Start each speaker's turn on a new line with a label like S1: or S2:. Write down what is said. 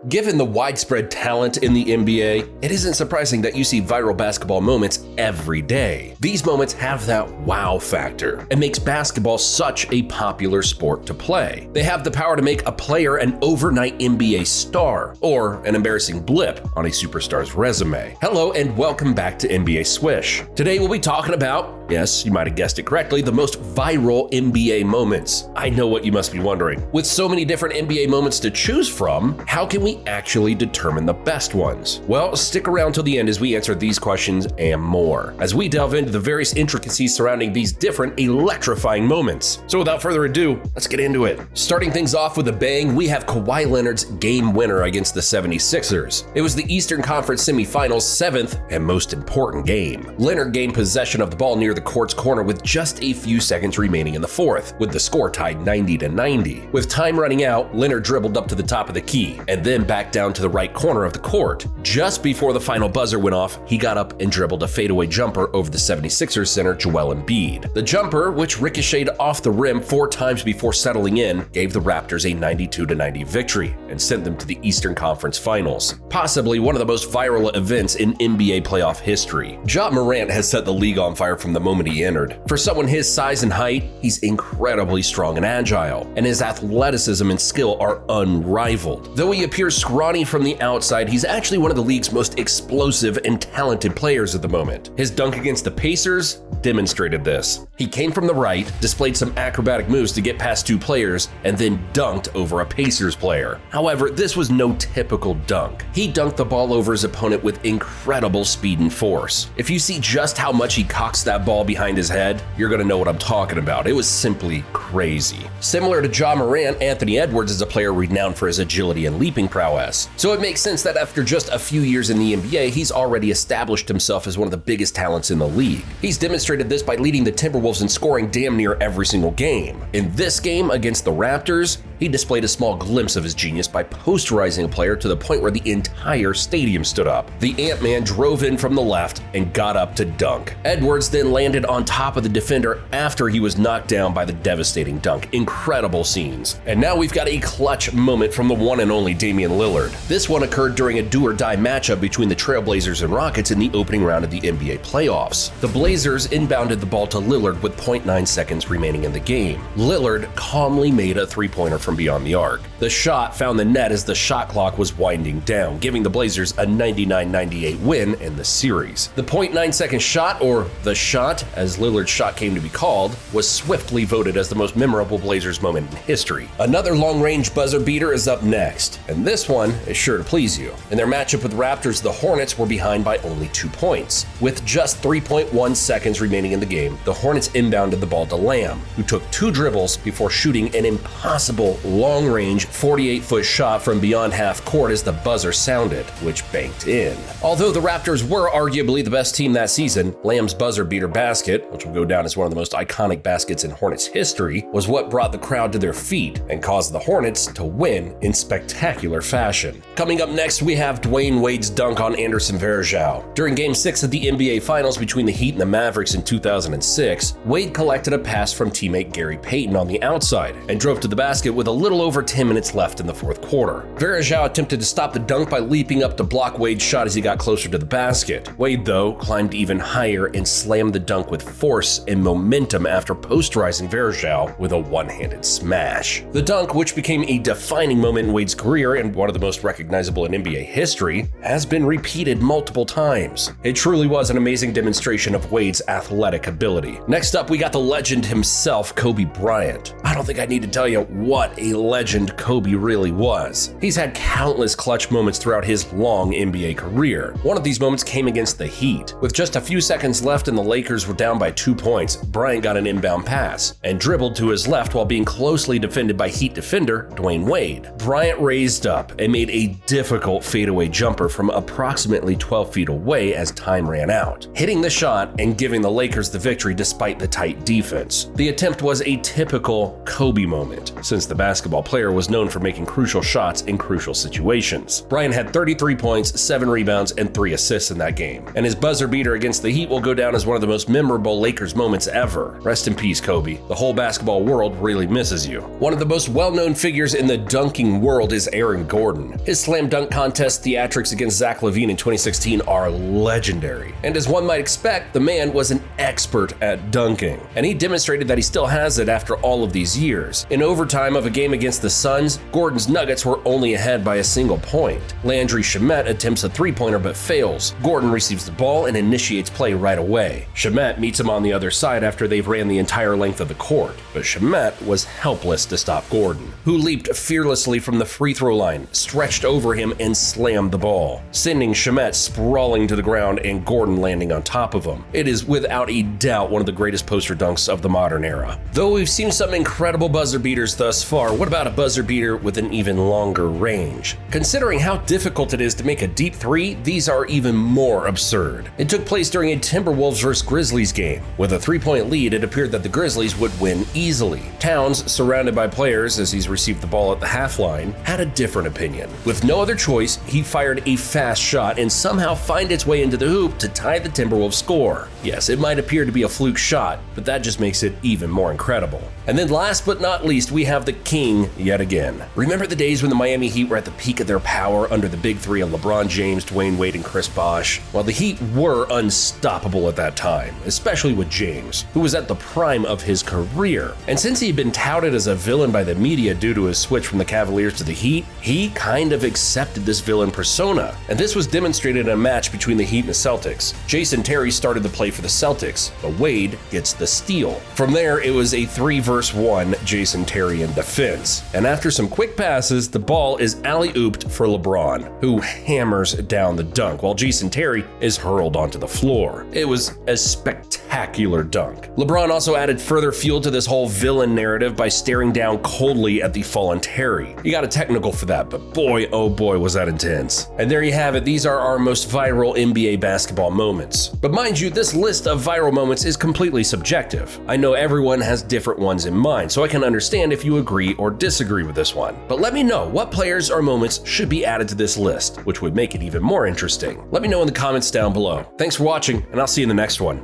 S1: Given the widespread talent in the NBA, it isn't surprising that you see viral basketball moments every day. These moments have that wow factor and makes basketball such a popular sport to play. They have the power to make a player an overnight NBA star or an embarrassing blip on a superstar's resume. Hello and welcome back to NBA Swish. Today we'll be talking about, yes, you might have guessed it correctly, the most viral NBA moments. I know what you must be wondering. With so many different NBA moments to choose from, how can we actually determine the best ones? Well, stick around till the end as we answer these questions and more, as we delve into the various intricacies surrounding these different electrifying moments. So without further ado, let's get into it. Starting things off with a bang, we have Kawhi Leonard's game winner against the 76ers. It was the Eastern Conference semifinals' seventh and most important game. Leonard gained possession of the ball near the court's corner with just a few seconds remaining in the fourth, with the score tied 90-90. With time running out, Leonard dribbled up to the top of the key and then back down to the right corner of the court. Just before the final buzzer went off, he got up and dribbled a fadeaway jumper over the 76ers center Joel Embiid. The jumper, which ricocheted off the rim 4 times before settling in, gave the Raptors a 92-90 victory and sent them to the Eastern Conference Finals, possibly one of the most viral events in NBA playoff history. Morant has set the league on fire from the moment he entered. For someone his size and height, he's incredibly strong and agile, and his athleticism and skill are unrivaled. Though he appears scrawny from the outside, he's actually one of the league's most explosive and talented players at the moment. His dunk against the Pacers demonstrated this. He came from the right, displayed some acrobatic moves to get past 2 players, and then dunked over a Pacers player. However, this was no typical dunk. He dunked the ball over his opponent with incredible speed and force. If you see just how much he cocks that ball behind his head, you're gonna know what I'm talking about. It was simply crazy. Similar to Ja Morant, Anthony Edwards is a player renowned for his agility and leaping prowess. So it makes sense that after just a few years in the NBA, he's already established himself as one of the biggest talents in the league. He's demonstrated this by leading the Timberwolves in scoring damn near every single game. In this game against the Raptors, he displayed a small glimpse of his genius by posterizing a player to the point where the entire stadium stood up. The Ant-Man drove in from the left and got up to dunk. Edwards then landed on top of the defender after he was knocked down by the devastating dunk. Incredible scenes. And now we've got a clutch moment from the one and only Damian Lillard. This one occurred during a do-or-die matchup between the Trailblazers and Rockets in the opening round of the NBA playoffs. The Blazers inbounded the ball to Lillard with 0.9 seconds remaining in the game. Lillard calmly made a three-pointer from beyond the arc. The shot found the net as the shot clock was winding down, giving the Blazers a 99-98 win in the series. The 0.9-second shot, or the shot, as Lillard's shot came to be called, was swiftly voted as the most memorable Blazers moment in history. Another long-range buzzer beater is up next, and this one is sure to please you. In their matchup with the Raptors, the Hornets were behind by only 2 points. With just 3.1 seconds remaining in the game, the Hornets inbounded the ball to Lamb, who took 2 dribbles before shooting an impossible long-range 48-foot shot from beyond half court as the buzzer sounded, which banked in. Although the Raptors were arguably the best team that season, Lamb's buzzer beater basket, which will go down as one of the most iconic baskets in Hornets history, was what brought the crowd to their feet and caused the Hornets to win in spectacular fashion. Coming up next, we have Dwyane Wade's dunk on Anderson Varejao. During Game 6 of the NBA Finals between the Heat and the Mavericks in 2006, Wade collected a pass from teammate Gary Payton on the outside and drove to the basket with a little over 10 minutes left in the fourth quarter. Varejao attempted to stop the dunk by leaping up to block Wade's shot as he got closer to the basket. Wade, though, climbed even higher and slammed the dunk with force and momentum after posterizing Varejao with a one-handed smash. The dunk, which became a defining moment in Wade's career and one of the most recognizable in NBA history, has been repeated multiple times. It truly was an amazing demonstration of Wade's athletic ability. Next up, we got the legend himself, Kobe Bryant. I don't think I need to tell you what a legend Kobe really was. He's had countless clutch moments throughout his long NBA career. One of these moments came against the Heat. With just a few seconds left and the Lakers were down by 2 points, Bryant got an inbound pass and dribbled to his left while being closely defended by Heat defender Dwyane Wade. Bryant raised up and made a difficult fadeaway jumper from approximately 12 feet away as time ran out, hitting the shot and giving the Lakers the victory despite the tight defense. The attempt was a typical Kobe moment, since the basketball player was known for making crucial shots in crucial situations. Bryant had 33 points, 7 rebounds, and 3 assists in that game, and his buzzer beater against the Heat will go down as one of the most memorable Lakers moments ever. Rest in peace, Kobe. The whole basketball world really misses you. One of the most well-known figures in the dunking world is Aaron Gordon. His slam dunk contest theatrics against Zach LaVine in 2016 are legendary, and as one might expect, the man was an expert at dunking, and he demonstrated that he still has it after all of these years. In overtime of a game against the Suns, Gordon's Nuggets were only ahead by a single point. Landry Shamet attempts a three-pointer but fails. Gordon receives the ball and initiates play right away. Shamet meets him on the other side after they've ran the entire length of the court, but Shamet was helpless to stop Gordon, who leaped fearlessly from the free throw line, stretched over him, and slammed the ball, sending Shamet sprawling to the ground and Gordon landing on top of him. It is without a doubt one of the greatest poster dunks of the modern era. Though we've seen some incredible buzzer beaters thus far, what about a buzzer beater with an even longer range? Considering how difficult it is to make a deep three, these are even more absurd. It took place during a Timberwolves vs. Grizzlies game. With a 3-point lead, it appeared that the Grizzlies would win easily. Towns, surrounded by players as he's received the ball at the half line, had a different opinion. With no other choice, he fired a fast shot and somehow find its way into the hoop to tie the Timberwolves score. Yes, it might appear to be a fluke shot, but that just makes it even more incredible. And then last but not least, we have the king yet again. Remember the days when the Miami Heat were at the peak of their power under the big three of LeBron James, Dwyane Wade, and Chris Bosh? Well, the Heat were unstoppable at that time, especially with James, who was at the prime of his career. And since he had been touted as a villain by the media due to his switch from the Cavaliers to the Heat, he kind of accepted this villain persona. And this was demonstrated in a match between the Heat and the Celtics. Jason Terry started the play for the Celtics, but Wade gets the steal. From there, it was a 3-versus-1 Jason Terry in defense. And after some quick passes, the ball is alley-ooped for LeBron, who hammers down the dunk while Jason Terry is hurled onto the floor. It was a spectacular dunk. LeBron also added further fuel to this whole villain narrative by staring down coldly at the fallen Terry. He got a technical for that, but boy, oh boy, was that intense. And there you have it. These are our most viral NBA basketball moments. But mind you, this list of viral moments is completely subjective. I know everyone has different ones in mind, so I can understand if you agree or disagree with this one. But let me know what players or moments should be added to this list, which would make it even more interesting. Let me know in the comments down below. Thanks for watching, and I'll see you in the next one.